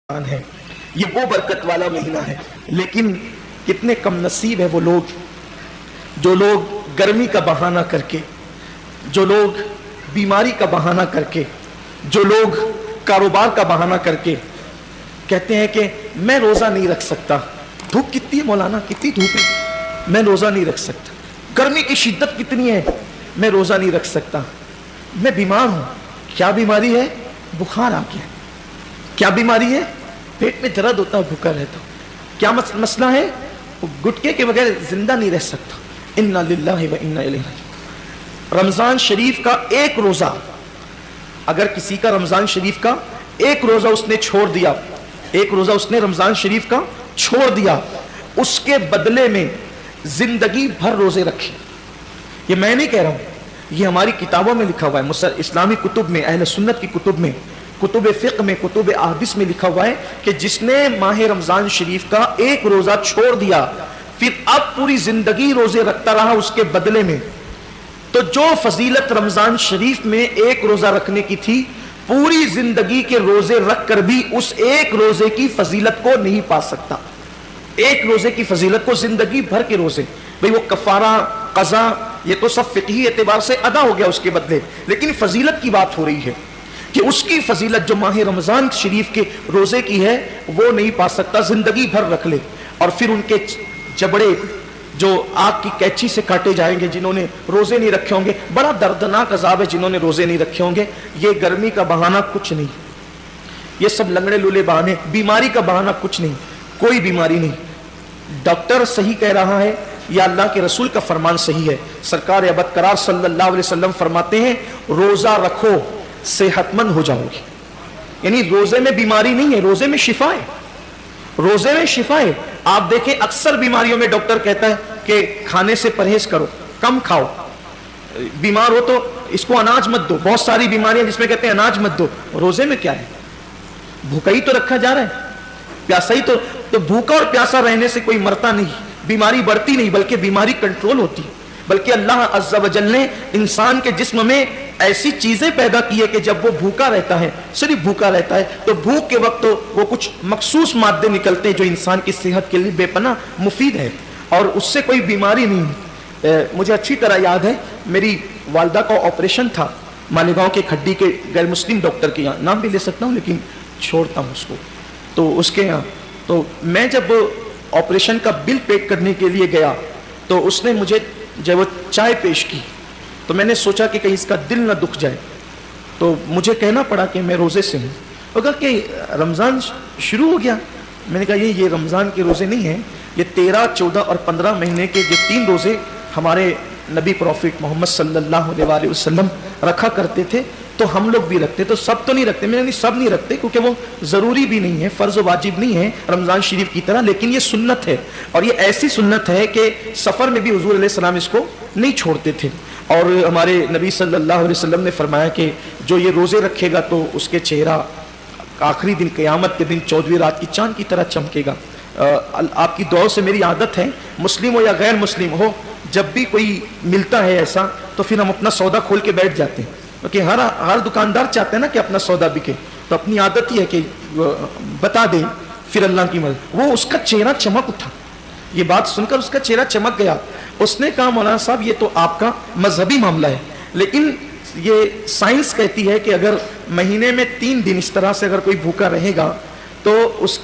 ہے, یہ وہ برکت والا مہینہ ہے. لیکن کتنے کم نصیب ہے وہ لوگ جو لوگ گرمی کا بہانہ کر کے, جو لوگ بیماری کا بہانہ کر کے, جو لوگ کاروبار کا بہانہ کر کے کہتے ہیں کہ میں روزہ نہیں رکھ سکتا. دھوپ کتنی ہے مولانا, کتنی دھوپ ہے, میں روزہ نہیں رکھ سکتا. گرمی کی شدت کتنی ہے, میں روزہ نہیں رکھ سکتا. میں بیمار ہوں. کیا بیماری ہے؟ بخار آ گیا. کیا بیماری ہے؟ پیٹ میں درد ہوتا ہے, بھوکا رہتا ہوں. کیا مسئلہ ہے؟ گٹکے کے بغیر زندہ نہیں رہ سکتا. انا للہ و انا الیہ راجعون. رمضان شریف کا ایک روزہ, اگر کسی کا رمضان شریف کا ایک روزہ اس نے چھوڑ دیا, ایک روزہ اس نے رمضان شریف کا چھوڑ دیا, اس کے بدلے میں زندگی بھر روزے رکھے. یہ میں نہیں کہہ رہا ہوں, یہ ہماری کتابوں میں لکھا ہوا ہے, اسلامی کتب میں, اہل سنت کی کتب میں, کتب فقہ میں, کتب احادیث میں لکھا ہوا ہے کہ جس نے ماہ رمضان شریف کا ایک روزہ چھوڑ دیا پھر اب پوری زندگی روزے رکھتا رہا اس کے بدلے میں, تو جو فضیلت رمضان شریف میں ایک روزہ رکھنے کی تھی, پوری زندگی کے روزے رکھ کر بھی اس ایک روزے کی فضیلت کو نہیں پا سکتا. ایک روزے کی فضیلت کو, زندگی بھر کے روزے, بھئی وہ کفارہ, قضا, یہ تو سب فقہی اعتبار سے ادا ہو گیا اس کے بدلے, لیکن فضیلت کی بات ہو رہی ہے کہ اس کی فضیلت جو ماہ رمضان شریف کے روزے کی ہے وہ نہیں پا سکتا. زندگی بھر رکھ لے اور پھر ان کے جبڑے جو آگ کی کینچی سے کاٹے جائیں گے جنہوں نے روزے نہیں رکھے ہوں گے. بڑا دردناک عذاب ہے جنہوں نے روزے نہیں رکھے ہوں گے. یہ گرمی کا بہانہ کچھ نہیں, یہ سب لنگڑے لولے بہانے. بیماری کا بہانہ کچھ نہیں, کوئی بیماری نہیں. ڈاکٹر صحیح کہہ رہا ہے یا اللہ کے رسول کا فرمان صحیح ہے. سرکار ابد قرار صلی اللہ علیہ وسلم فرماتے ہیں روزہ رکھو صحت مند ہو جاؤ گی. یعنی روزے میں بیماری نہیں ہے, روزے میں شفا ہے, روزے میں شفا ہے. آپ دیکھیں اکثر بیماریوں میں ڈاکٹر کہتا ہے کہ کھانے سے پرہیز کرو, کم کھاؤ. بیمار ہو تو اس کو اناج مت دو. بہت ساری بیماریاں جس میں کہتے ہیں اناج مت دو. روزے میں کیا ہے؟ بھوکا ہی تو رکھا جا رہا ہے, پیاسا ہی تو بھوکا اور پیاسا رہنے سے کوئی مرتا نہیں, بیماری بڑھتی نہیں بلکہ بیماری کنٹرول ہوتی. بلکہ اللہ عز و جل نے انسان کے جسم میں ایسی چیزیں پیدا کی ہے کہ جب وہ بھوکا رہتا ہے, صرف بھوکا رہتا ہے, تو بھوک کے وقت تو وہ کچھ مخصوص مادے نکلتے ہیں جو انسان کی صحت کے لیے بے پناہ مفید ہے, اور اس سے کوئی بیماری نہیں. مجھے اچھی طرح یاد ہے میری والدہ کا آپریشن تھا مالیگاؤں کے کھڈی کے غیر مسلم ڈاکٹر کے یہاں, نام بھی لے سکتا ہوں لیکن چھوڑتا ہوں اس کو, تو اس کے یہاں. تو میں جب آپریشن کا بل پے کرنے کے لیے گیا تو اس نے مجھے جب وہ چائے پیش کی تو میں نے سوچا کہ کہیں اس کا دل نہ دکھ جائے, تو مجھے کہنا پڑا کہ میں روزے سے ہوں. وہ کہا کہ رمضان شروع ہو گیا. میں نے کہا یہ رمضان کے روزے نہیں ہیں, یہ 13, 14 اور 15 مہینے کے جو 3 روزے ہمارے نبی پروفٹ محمد صلی اللہ علیہ وسلم رکھا کرتے تھے تو ہم لوگ بھی رکھتے. تو سب تو نہیں رکھتے, میں نے سب نہیں رکھتے کیونکہ وہ ضروری بھی نہیں ہے, فرض و واجب نہیں ہے رمضان شریف کی طرح, لیکن یہ سنت ہے. اور یہ ایسی سنت ہے کہ سفر میں بھی حضور علیہ السلام اس کو نہیں چھوڑتے تھے. اور ہمارے نبی صلی اللہ علیہ وسلم نے فرمایا کہ جو یہ روزے رکھے گا تو اس کے چہرہ آخری دن قیامت کے دن 14ویں رات کی چاند کی طرح چمکے گا. آپ کی دعاؤں سے میری عادت ہے, مسلم ہو یا غیر مسلم ہو, جب بھی کوئی ملتا ہے ایسا تو پھر ہم اپنا سودا کھول کے بیٹھ جاتے ہیں, کیونکہ ہر دکاندار چاہتے ہیں نا کہ اپنا سودا بکے. تو اپنی عادت ہی ہے کہ بتا دیں, پھر اللہ کی مدد. وہ اس کا چہرہ چمک اٹھا, یہ بات سن کر اس کا چہرہ چمک گیا. اس نے کہا مولانا صاحب یہ تو آپ کا مذہبی معاملہ ہے, لیکن یہ سائنس کہتی ہے کہ اگر مہینے میں 3 دن اس طرح سے اگر کوئی بھوکا رہے گا تو اس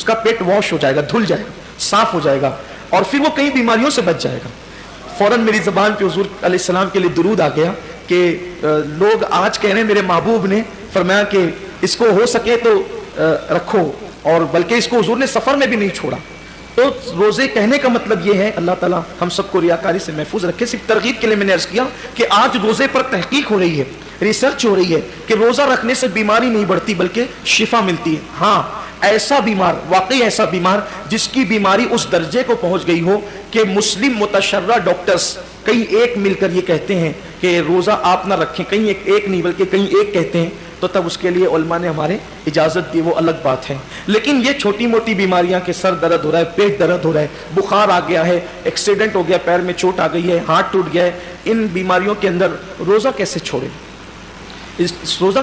کا پیٹ واش ہو جائے گا, دھل جائے گا, صاف ہو جائے گا, اور پھر وہ کئی بیماریوں سے بچ جائے گا. فوراً میری زبان پہ حضور علیہ السلام کے لیے درود آ گیا کہ لوگ آج کہہ رہے ہیں میرے محبوب نے فرمایا کہ اس کو ہو سکے تو رکھو, اور بلکہ اس کو حضور نے سفر میں بھی نہیں چھوڑا. تو روزے کہنے کا مطلب یہ ہے اللہ تعالیٰ ہم سب کو ریاکاری سے محفوظ رکھے. صرف ترغیب کے لیے میں نے عرض کیا کہ آج روزے پر تحقیق ہو رہی ہے, ریسرچ ہو رہی ہے کہ روزہ رکھنے سے بیماری نہیں بڑھتی بلکہ شفا ملتی ہے. ہاں ایسا بیمار, واقعی ایسا بیمار جس کی بیماری اس درجے کو پہنچ گئی ہو کہ مسلم متشرع ڈاکٹرز کہیں ایک مل کر یہ کہتے ہیں کہ روزہ آپ نہ رکھیں, کہیں ایک نہیں بلکہ کہیں ایک کہتے ہیں, تو تب اس کے لیے علماء نے ہمارے اجازت دی, وہ الگ بات ہے. لیکن یہ چھوٹی موٹی بیماریاں کہ سر درد ہو رہا ہے, پیٹ درد ہو رہا ہے, بخار آ گیا ہے, ایکسیڈنٹ ہو گیا, پیر میں چوٹ آ گئی ہے, ہاتھ ٹوٹ گیا ہے, ان بیماریوں کے اندر روزہ کیسے چھوڑیں؟ روزہ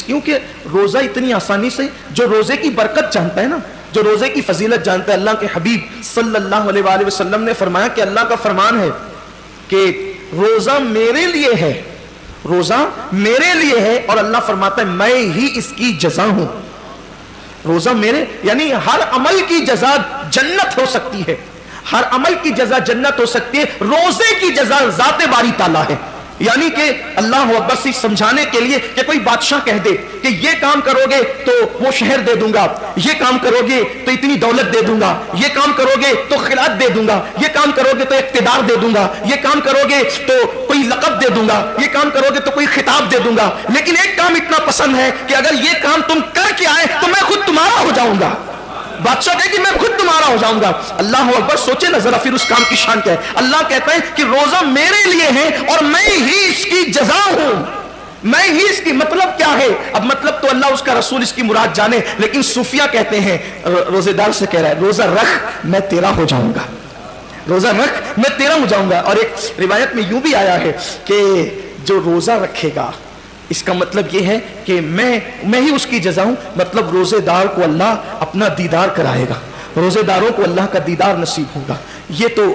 کیونکہ روزہ اتنی آسانی سے جو روزے کی برکت جانتا ہے نا، جو روزے کی فضیلت جانتا ہے، اللہ کے حبیب صلی اللہ علیہ وآلہ وسلم نے فرمایا کہ اللہ کا فرمان ہے کہ روزہ میرے لیے ہے، روزہ میرے لیے ہے، اور اللہ فرماتا ہے میں ہی اس کی جزا ہوں۔ روزہ میرے، یعنی ہر عمل کی جزا جنت ہو سکتی ہے، ہر عمل کی جزا جنت ہو سکتی ہے، روزے کی جزا ذات باری تعالیٰ ہے۔ یعنی کہ اللہ اکبر سے سمجھانے کے لیے کہ کوئی بادشاہ کہہ دے کہ یہ کام کرو گے تو وہ شہر دے دوں گا، یہ کام کرو گے تو اتنی دولت دے دوں گا، یہ کام کرو گے تو خلافت دے دوں گا، یہ کام کرو گے تو اقتدار دے دوں گا، یہ کام کرو گے تو کوئی لقب دے دوں گا، یہ کام کرو گے تو کوئی خطاب دے دوں گا، لیکن ایک کام اتنا پسند ہے کہ اگر یہ کام تم کر کے آئے تو میں خود تمہارا ہو جاؤں گا۔ بادشاہ کہے کہ میں خود تمہارا ہو جاؤں گا۔ اللہ اکبر، سوچے نا ذرا پھر اس کام کی شان کیا ہے۔ اللہ کہتا ہے کہ روزہ میرے لیے ہے اور میں ہی اس کی جزا ہوں، میں ہی اس کی، مطلب کیا ہے؟ اب مطلب تو اللہ اس کا رسول اس کی مراد جانے، لیکن صوفیہ کہتے ہیں، روزے دار سے کہہ رہا ہے روزہ رکھ میں تیرا ہو جاؤں گا، روزہ رکھ میں تیرا ہو جاؤں گا۔ اور ایک روایت میں یوں بھی آیا ہے کہ جو روزہ رکھے گا، اس کا مطلب یہ ہے کہ میں ہی اس کی جزا ہوں، مطلب روزے دار کو اللہ اپنا دیدار کرائے گا، روزے داروں کو اللہ کا دیدار نصیب ہوگا۔ یہ تو